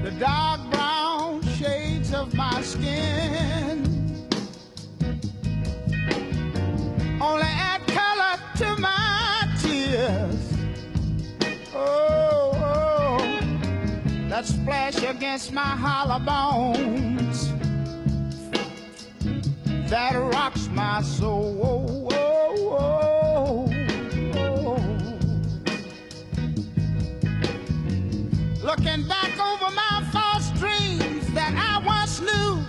The dark brown shades of my skin only add color to my tears. Oh, oh, that splash against my hollow bones that rocks my soul. Oh, oh, oh, oh. Looking back over my false dreams that I once knew.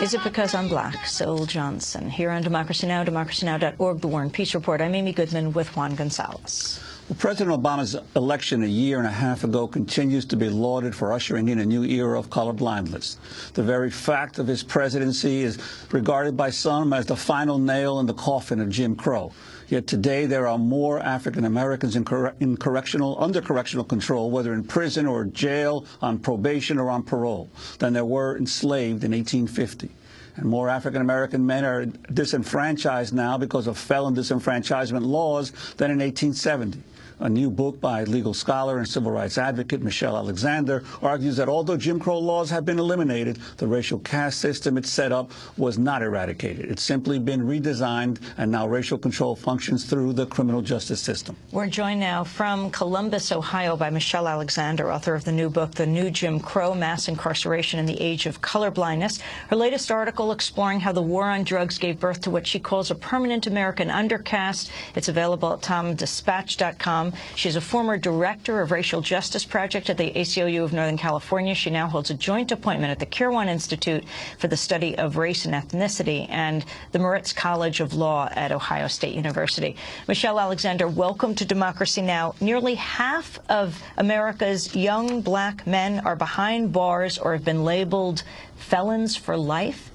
Is it because I'm black? Syl Johnson, here on Democracy Now!, democracynow.org, The War and Peace Report. I'm Amy Goodman with Juan Gonzalez. Well, President Obama's election a year and a half ago continues to be lauded for ushering in a new era of colorblindness. The very fact of his presidency is regarded by some as the final nail in the coffin of Jim Crow. Yet today there are more African Americans under correctional control, whether in prison or jail, on probation or on parole, than there were enslaved in 1850. And more African American men are disenfranchised now because of felon disenfranchisement laws than in 1870. A new book by legal scholar and civil rights advocate Michelle Alexander argues that although Jim Crow laws have been eliminated, the racial caste system it set up was not eradicated. It's simply been redesigned, and now racial control functions through the criminal justice system. We're joined now from Columbus, Ohio, by Michelle Alexander, author of the new book, The New Jim Crow, Mass Incarceration in the Age of Colorblindness. Her latest article exploring how the war on drugs gave birth to what she calls a permanent American undercaste. It's available at TomDispatch.com. She's a former director of Racial Justice Project at the ACLU of Northern California. She now holds a joint appointment at the Kirwan Institute for the Study of Race and Ethnicity and the Moritz College of Law at Ohio State University. Michelle Alexander, welcome to Democracy Now! Nearly half of America's young black men are behind bars or have been labeled felons for life.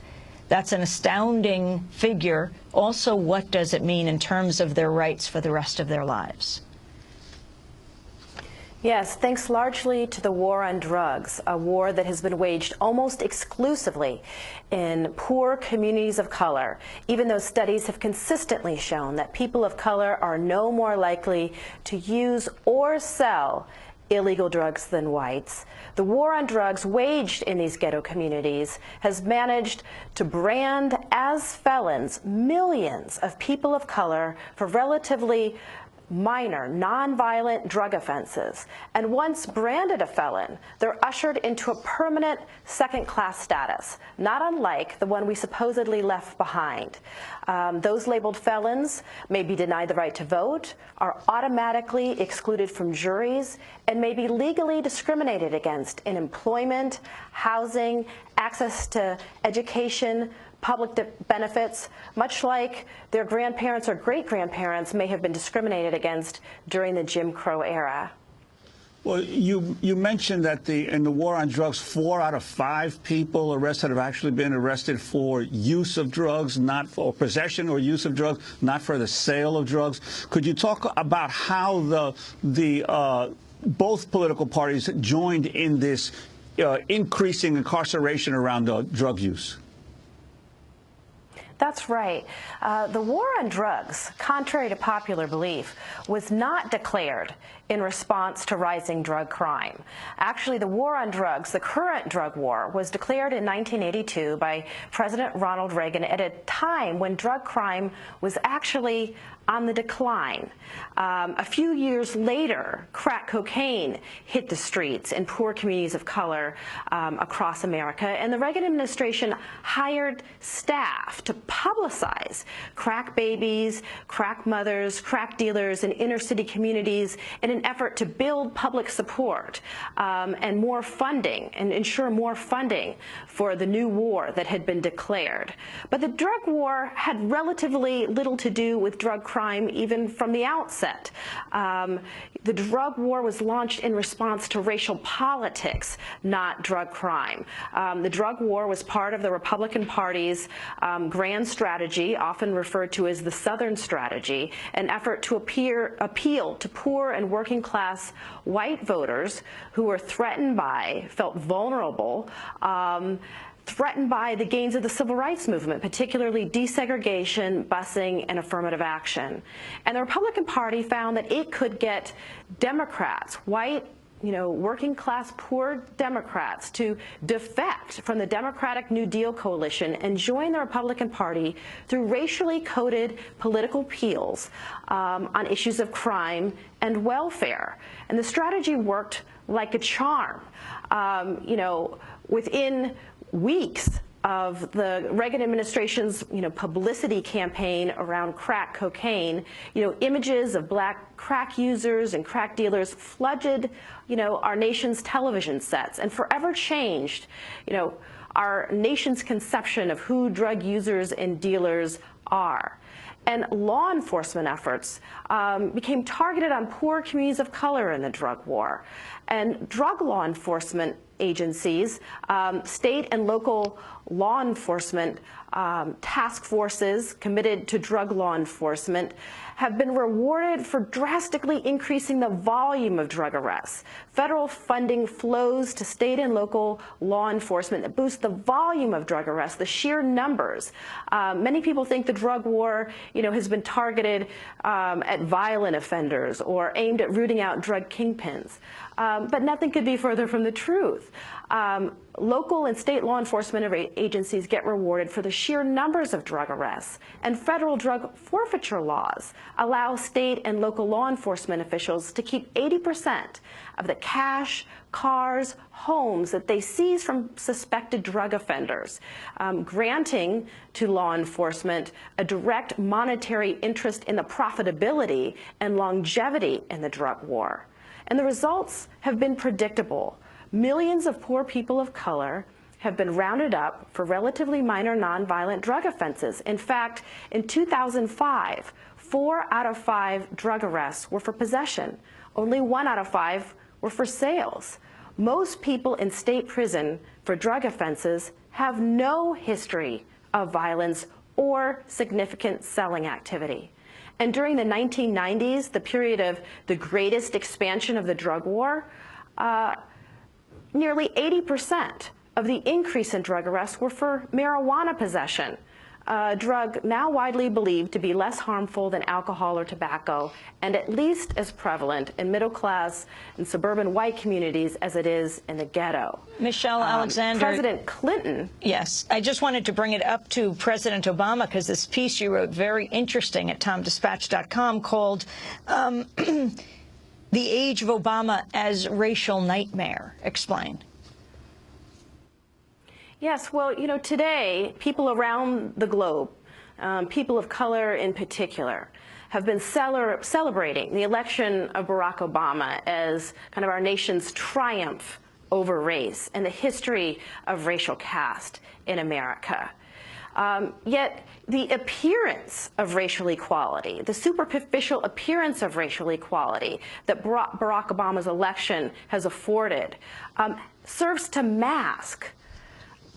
That's an astounding figure. Also, what does it mean in terms of their rights for the rest of their lives? Yes, thanks largely to the war on drugs, a war that has been waged almost exclusively in poor communities of color, even though studies have consistently shown that people of color are no more likely to use or sell illegal drugs than whites. The war on drugs waged in these ghetto communities has managed to brand as felons millions of people of color for relatively minor, nonviolent drug offenses. And once branded a felon, they're ushered into a permanent second-class status, not unlike the one we supposedly left behind. Those labeled felons may be denied the right to vote, are automatically excluded from juries, and may be legally discriminated against in employment, housing, access to education, public benefits, much like their grandparents or great-grandparents may have been discriminated against during the Jim Crow era. Well, you mentioned that in the war on drugs, 4 out of 5 people arrested have actually been arrested for use of drugs, not for possession or use of drugs, not for the sale of drugs. Could you talk about how both political parties joined in this increasing incarceration around drug use? That's right. The war on drugs, contrary to popular belief, was not declared in response to rising drug crime. Actually, the war on drugs, the current drug war, was declared in 1982 by President Ronald Reagan at a time when drug crime was actually on the decline. A few years later, crack cocaine hit the streets in poor communities of color across America, and the Reagan administration hired staff to publicize crack babies, crack mothers, crack dealers in inner city communities in an effort to build public support and more funding, and ensure more funding for the new war that had been declared. But the drug war had relatively little to do with drug crime even from the outset. The drug war was launched in response to racial politics, not drug crime. The drug war was part of the Republican Party's grand strategy, often referred to as the Southern Strategy, an effort to appeal to poor and working class white voters who were threatened by, felt vulnerable, threatened by the gains of the civil rights movement, particularly desegregation, busing, and affirmative action. And the Republican Party found that it could get Democrats, white, working class poor Democrats, to defect from the Democratic New Deal coalition and join the Republican Party through racially coded political appeals on issues of crime and welfare. And the strategy worked like a charm. Within weeks of the Reagan administration's publicity campaign around crack cocaine, images of black crack users and crack dealers flooded our nation's television sets and forever changed our nation's conception of who drug users and dealers are. And law enforcement efforts became targeted on poor communities of color in the drug war. And drug law enforcement agencies, state and local law enforcement task forces committed to drug law enforcement have been rewarded for drastically increasing the volume of drug arrests. Federal funding flows to state and local law enforcement that boosts the volume of drug arrests, the sheer numbers. Many people think the drug war, has been targeted at violent offenders or aimed at rooting out drug kingpins. But nothing could be further from the truth. Local and state law enforcement agencies get rewarded for the sheer numbers of drug arrests, and federal drug forfeiture laws allow state and local law enforcement officials to keep 80% of the cash, cars, homes that they seize from suspected drug offenders, granting to law enforcement a direct monetary interest in the profitability and longevity in the drug war. And the results have been predictable. Millions of poor people of color have been rounded up for relatively minor nonviolent drug offenses. In fact, in 2005, 4 out of 5 drug arrests were for possession. Only 1 out of 5 were for sales. Most people in state prison for drug offenses have no history of violence or significant selling activity. And during the 1990s, the period of the greatest expansion of the drug war, nearly 80% of the increase in drug arrests were for marijuana possession, a drug now widely believed to be less harmful than alcohol or tobacco, and at least as prevalent in middle-class and suburban white communities as it is in the ghetto. Michelle Alexander. President Clinton. Yes, I just wanted to bring it up to President Obama because this piece you wrote, very interesting, at TomDispatch.com, called The Age of Obama as Racial Nightmare. Explain. Yes, well, today, people around the globe, people of color in particular, have been celebrating the election of Barack Obama as kind of our nation's triumph over race and the history of racial caste in America. Yet the appearance of racial equality, the superficial appearance of racial equality that Barack Obama's election has afforded, serves to mask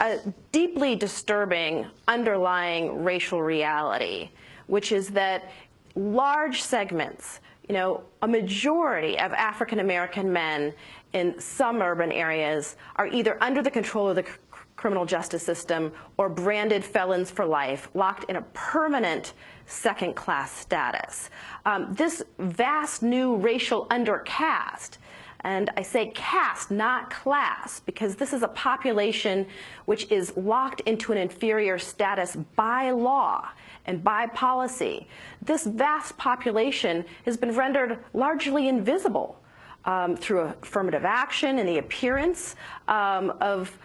a deeply disturbing underlying racial reality, which is that large segments, a majority of African American men in some urban areas are either under the control of the criminal justice system or branded felons for life, locked in a permanent second-class status. This vast new racial undercaste, and I say caste, not class, because this is a population which is locked into an inferior status by law and by policy. This vast population has been rendered largely invisible through affirmative action and the appearance of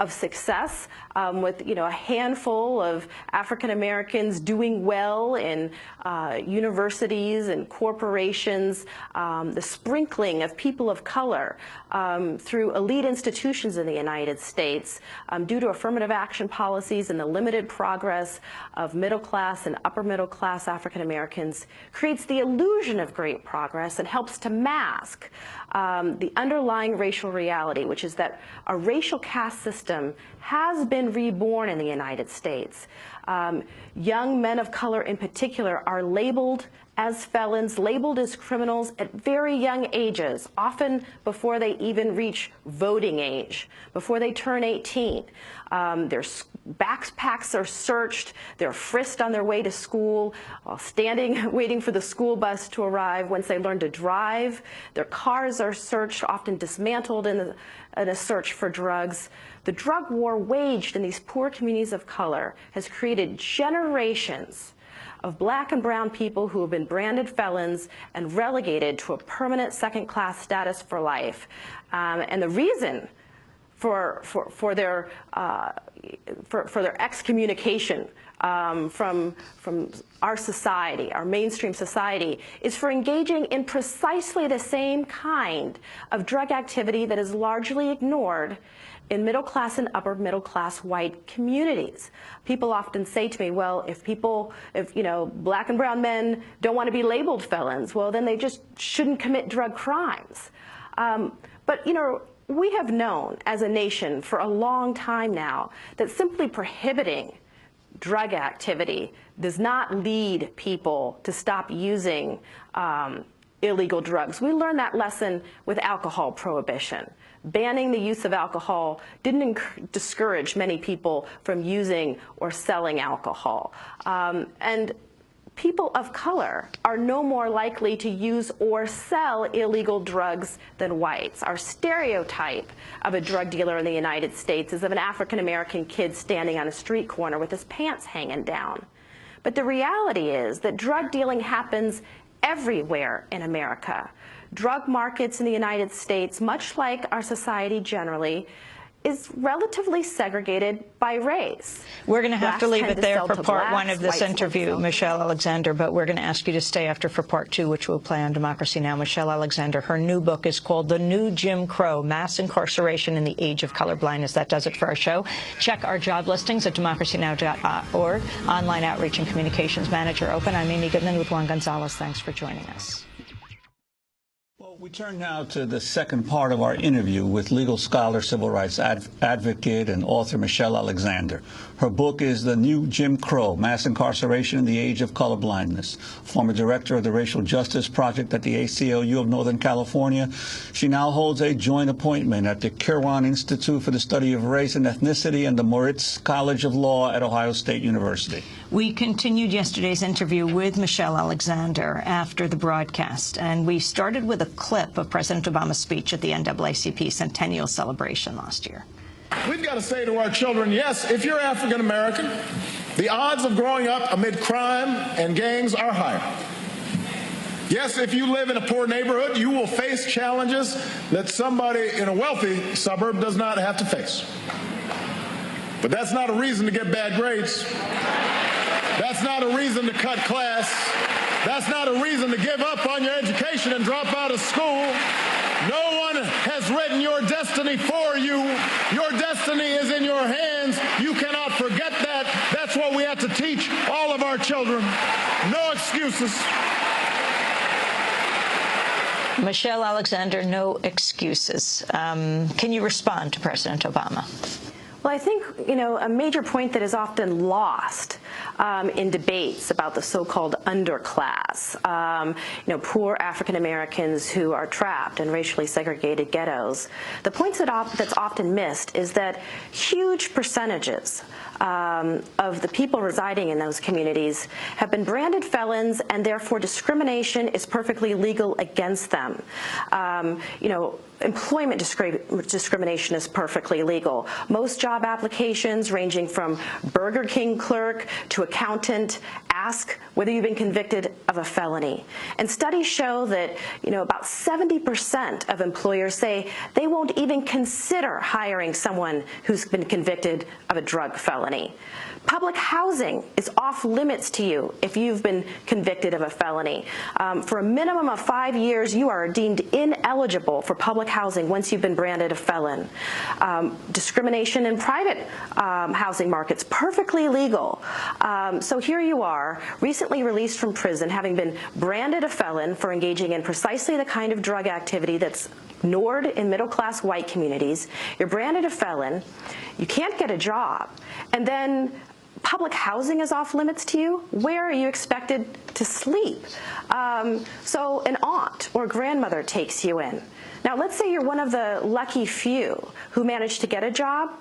success, with a handful of African Americans doing well in universities and corporations, the sprinkling of people of color through elite institutions in the United States due to affirmative action policies and the limited progress of middle class and upper middle class African Americans creates the illusion of great progress and helps to mask the underlying racial reality, which is that a racial caste system has been reborn in the United States. Young men of color in particular are labeled as felons, labeled as criminals at very young ages, often before they even reach voting age, before they turn 18. Their backpacks are searched, they're frisked on their way to school, while standing waiting for the school bus to arrive. Once they learn to drive, their cars are searched, often dismantled in a search for drugs. The drug war waged in these poor communities of color has created generations of black and brown people who have been branded felons and relegated to a permanent second-class status for life. And the reason for their excommunication from our society, our mainstream society, is for engaging in precisely the same kind of drug activity that is largely ignored in middle-class and upper-middle-class white communities. People often say to me, well, if black and brown men don't want to be labeled felons, well, then they just shouldn't commit drug crimes. But we have known as a nation for a long time now that simply prohibiting drug activity does not lead people to stop using illegal drugs. We learned that lesson with alcohol prohibition. Banning the use of alcohol didn't discourage many people from using or selling alcohol. And people of color are no more likely to use or sell illegal drugs than whites. Our stereotype of a drug dealer in the United States is of an African-American kid standing on a street corner with his pants hanging down. But the reality is that drug dealing happens everywhere in America. Drug markets in the United States, much like our society generally, is relatively segregated by race. We're going to have to leave it there for part one of this interview, Michelle Alexander, but we're going to ask you to stay after for part two, which we'll play on Democracy Now! Michelle Alexander, her new book is called The New Jim Crow, Mass Incarceration in the Age of Colorblindness. That does it for our show. Check our job listings at democracynow.org. Online Outreach and Communications Manager open. I'm Amy Goodman with Juan Gonzalez. Thanks for joining us. We turn now to the second part of our interview with legal scholar, civil rights advocate, and author Michelle Alexander. Her book is The New Jim Crow, Mass Incarceration in the Age of Colorblindness. Former director of the Racial Justice Project at the ACLU of Northern California, she now holds a joint appointment at the Kirwan Institute for the Study of Race and Ethnicity and the Moritz College of Law at Ohio State University. We continued yesterday's interview with Michelle Alexander after the broadcast, and we started with a clip of President Obama's speech at the NAACP Centennial Celebration last year. We've got to say to our children, yes, if you're African American, the odds of growing up amid crime and gangs are higher. Yes, if you live in a poor neighborhood, you will face challenges that somebody in a wealthy suburb does not have to face. But that's not a reason to get bad grades. That's not a reason to cut class. That's not a reason to give up on your education and drop out of school. No one has written your destiny for you. Your destiny is in your hands. You cannot forget that. That's what we have to teach all of our children. No excuses. Michelle Alexander, no excuses. Can you respond to President Obama? Well, I think, a major point that is often lost in debates about the so-called underclass, poor African Americans who are trapped in racially segregated ghettos. The point that's often missed is that huge percentages of the people residing in those communities have been branded felons, and therefore discrimination is perfectly legal against them. Employment discrimination is perfectly legal. Most job applications, ranging from Burger King clerk to accountant, ask whether you've been convicted of a felony. And studies show that, about 70% of employers say they won't even consider hiring someone who's been convicted of a drug felony. Public housing is off limits to you if you've been convicted of a felony. For a minimum of 5 years, you are deemed ineligible for public housing once you've been branded a felon. Discrimination in private housing markets, perfectly legal. So here you are, recently released from prison, having been branded a felon for engaging in precisely the kind of drug activity that's ignored in middle-class white communities. You're branded a felon, you can't get a job, and then public housing is off limits to you, where are you expected to sleep? So an aunt or grandmother takes you in. Now, let's say you're one of the lucky few who managed to get a job.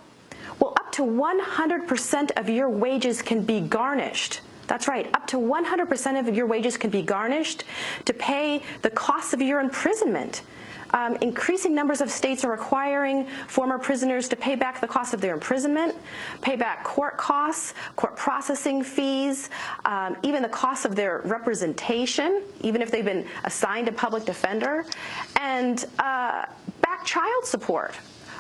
Well, up to 100% of your wages can be garnished. That's right, up to 100% of your wages can be garnished to pay the costs of your imprisonment. Increasing numbers of states are requiring former prisoners to pay back the cost of their imprisonment, pay back court costs, court processing fees, even the cost of their representation, even if they've been assigned a public defender, and back child support.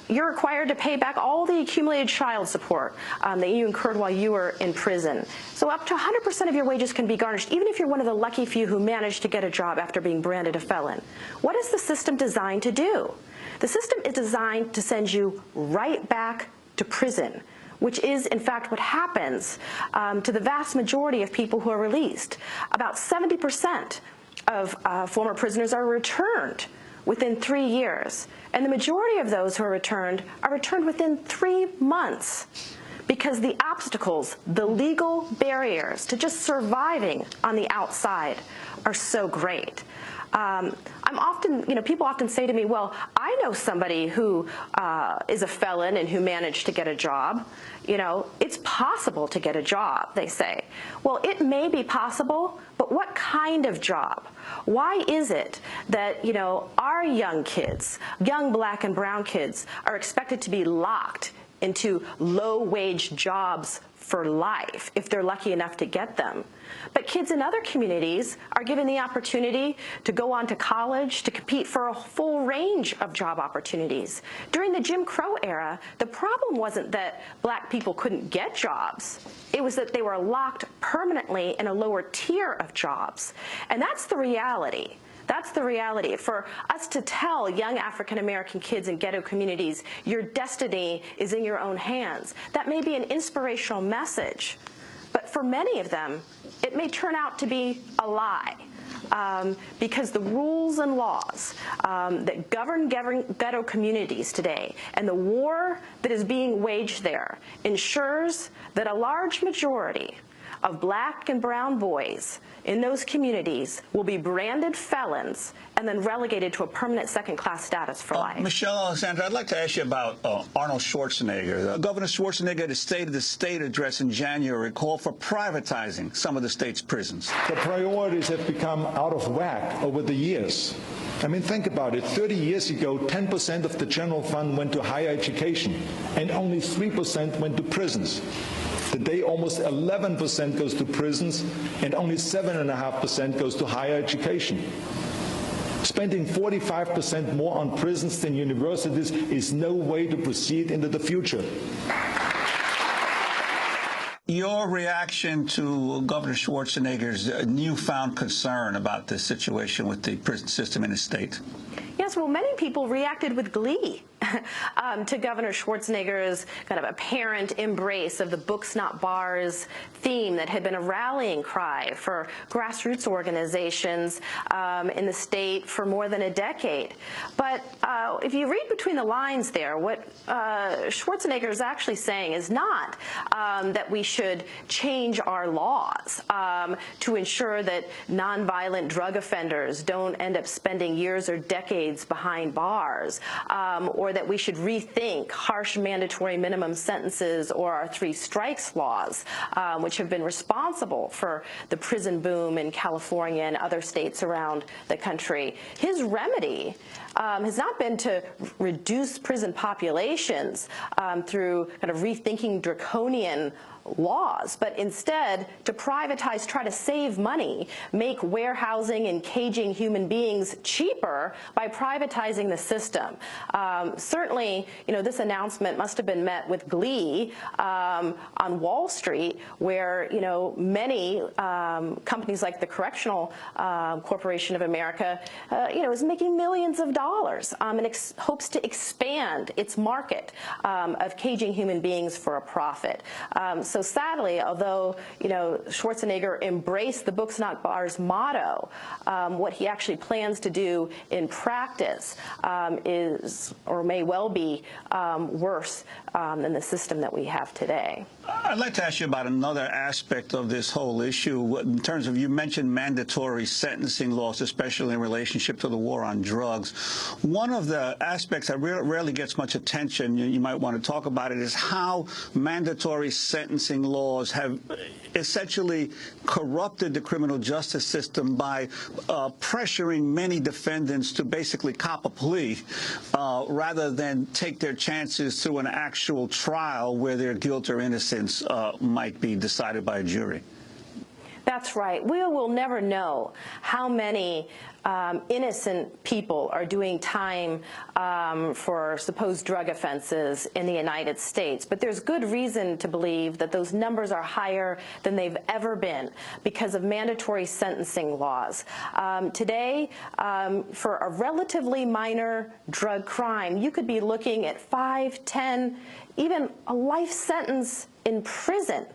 You're required to pay back all the accumulated child support that you incurred while you were in prison. So up to 100% of your wages can be garnished, even if you're one of the lucky few who managed to get a job after being branded a felon. What is the system designed to do? The system is designed to send you right back to prison, which is, in fact, what happens to the vast majority of people who are released. About 70% of former prisoners are returned within 3 years. And the majority of those who are returned within 3 months, because the obstacles, the legal barriers to just surviving on the outside are so great. People often say to me, well, I know somebody who is a felon and who managed to get a job. You know, it's possible to get a job, they say. Well, it may be possible, but what kind of job? Why is it that, our young kids, young black and brown kids, are expected to be locked into low-wage jobs for life if they're lucky enough to get them? But kids in other communities are given the opportunity to go on to college, to compete for a full range of job opportunities. During the Jim Crow era, the problem wasn't that black people couldn't get jobs. It was that they were locked permanently in a lower tier of jobs. And that's the reality. That's the reality. For us to tell young African-American kids in ghetto communities, your destiny is in your own hands, that may be an inspirational message. But for many of them, it may turn out to be a lie, because the rules and laws that govern ghetto communities today and the war that is being waged there ensures that a large majority of black and brown boys in those communities will be branded felons and then relegated to a permanent second-class status for life. Michelle Alexander, I'd like to ask you about Arnold Schwarzenegger. Governor Schwarzenegger at the State of the State address in January called for privatizing some of the state's prisons. The priorities have become out of whack over the years. I mean, think about it. 30 years ago, 10% of the general fund went to higher education, and only 3% went to prisons. Today, almost 11% goes to prisons, and only 7.5% goes to higher education. Spending 45% more on prisons than universities is no way to proceed into the future. Your reaction to Governor Schwarzenegger's newfound concern about the situation with the prison system in the state? Yes, well, many people reacted with glee to Governor Schwarzenegger's kind of apparent embrace of the books not bars theme that had been a rallying cry for grassroots organizations in the state for more than a decade. But if you read between the lines there, what Schwarzenegger is actually saying is not that we should change our laws to ensure that nonviolent drug offenders don't end up spending years or decades behind bars, or that we should rethink harsh mandatory minimum sentences or our 3 strikes laws, which have been responsible for the prison boom in California and other states around the country. His remedy has not been to reduce prison populations through kind of rethinking draconian laws, but instead to privatize, try to save money, make warehousing and caging human beings cheaper by privatizing the system. Certainly, this announcement must have been met with glee on Wall Street, where, many companies like the Correctional Corporation of America, is making millions of dollars and hopes to expand its market of caging human beings for a profit. So sadly, although, Schwarzenegger embraced the Books Not Bars motto, what he actually plans to do in practice is, or may well be, worse than the system that we have today. I'd like to ask you about another aspect of this whole issue in terms of, you mentioned mandatory sentencing laws, especially in relationship to the war on drugs. One of the aspects that rarely gets much attention, you might want to talk about it, is how mandatory sentencing laws have essentially corrupted the criminal justice system by pressuring many defendants to basically cop a plea rather than take their chances through an actual trial where their guilt or innocence might be decided by a jury. That's right. We will never know how many innocent people are doing time for supposed drug offenses in the United States. But there's good reason to believe that those numbers are higher than they've ever been because of mandatory sentencing laws. Today, for a relatively minor drug crime, you could be looking at 5, 10, even a life sentence in prison.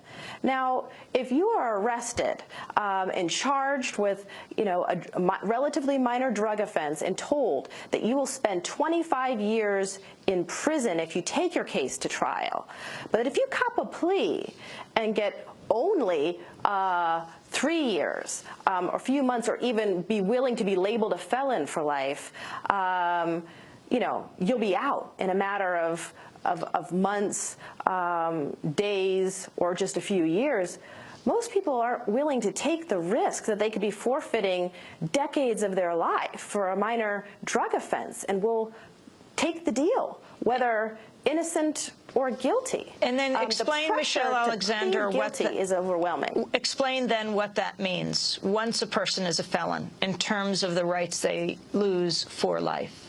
Now, if you are arrested and charged with, a relatively minor drug offense and told that you will spend 25 years in prison if you take your case to trial, but if you cop a plea and get only 3 years, or a few months, or even be willing to be labeled a felon for life, you'll be out in a matter of months, days, or just a few years. Most people aren't willing to take the risk that they could be forfeiting decades of their life for a minor drug offense, and will take the deal, whether innocent or guilty. And then explain, Michelle Alexander, what guilty is overwhelming. Explain then what that means once a person is a felon in terms of the rights they lose for life.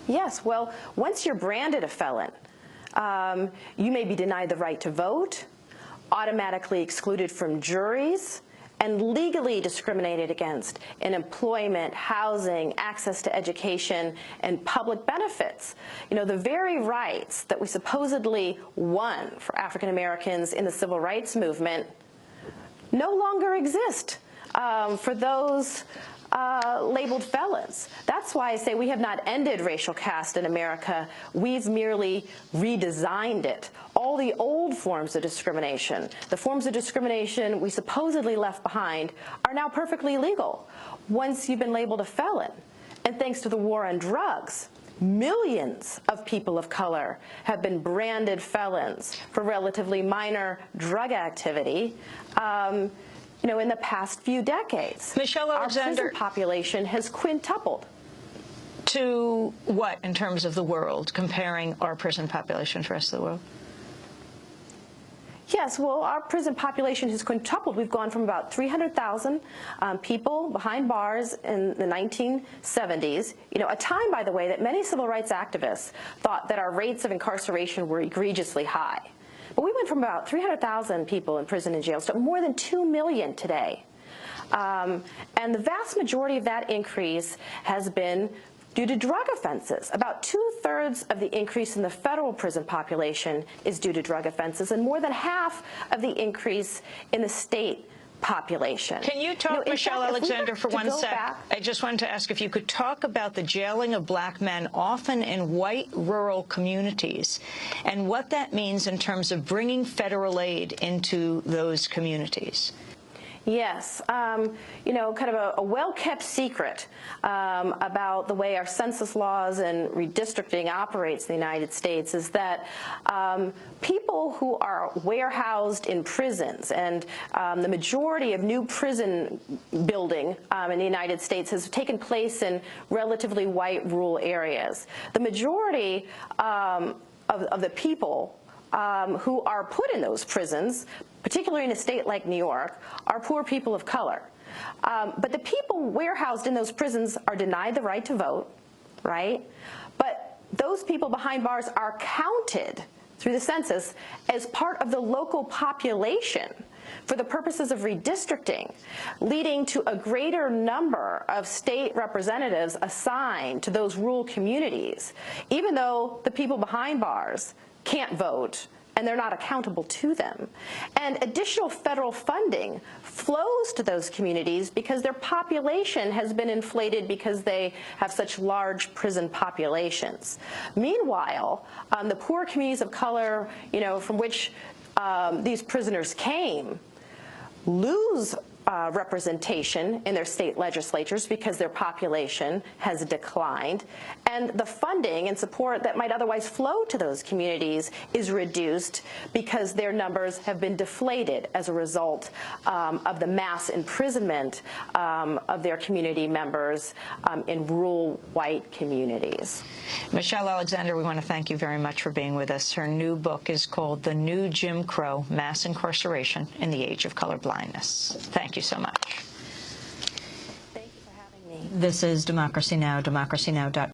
Yes, well, once you're branded a felon, you may be denied the right to vote, automatically excluded from juries, and legally discriminated against in employment, housing, access to education, and public benefits. The very rights that we supposedly won for African Americans in the civil rights movement no longer exist for those labeled felons. That's why I say we have not ended racial caste in America. We've merely redesigned it. All the old forms of discrimination, the forms of discrimination we supposedly left behind, are now perfectly legal once you've been labeled a felon. And thanks to the war on drugs, millions of people of color have been branded felons for relatively minor drug activity. In the past few decades. Michelle Alexander, our prison population has quintupled. To what in terms of the world, comparing our prison population to the rest of the world? Yes, well, our prison population has quintupled. We've gone from about 300,000 people behind bars in the 1970s, a time, by the way, that many civil rights activists thought that our rates of incarceration were egregiously high. But we went from about 300,000 people in prison and jails to more than 2 million today. And the vast majority of that increase has been due to drug offenses. About 2/3 of the increase in the federal prison population is due to drug offenses, and more than half of the increase in the state population. Can you talk, Michelle Alexander, for 1 sec? I just wanted to ask if you could talk about the jailing of black men, often in white rural communities, and what that means in terms of bringing federal aid into those communities. Yes, kind of a well-kept secret about the way our census laws and redistricting operates in the United States is that people who are warehoused in prisons, and the majority of new prison building in the United States has taken place in relatively white rural areas. The majority of the people who are put in those prisons, particularly in a state like New York, are poor people of color. But the people warehoused in those prisons are denied the right to vote, right? But those people behind bars are counted through the census as part of the local population for the purposes of redistricting, leading to a greater number of state representatives assigned to those rural communities, even though the people behind bars can't vote and they're not accountable to them. And additional federal funding flows to those communities because their population has been inflated because they have such large prison populations. Meanwhile, the poor communities of color, from which these prisoners came, lose representation in their state legislatures because their population has declined, and the funding and support that might otherwise flow to those communities is reduced because their numbers have been deflated as a result of the mass imprisonment of their community members in rural white communities. Michelle Alexander, we want to thank you very much for being with us. Her new book is called The New Jim Crow: Mass Incarceration in the Age of Colorblindness. Thank you so much. Thank you for having me. This is Democracy Now!, democracynow.org.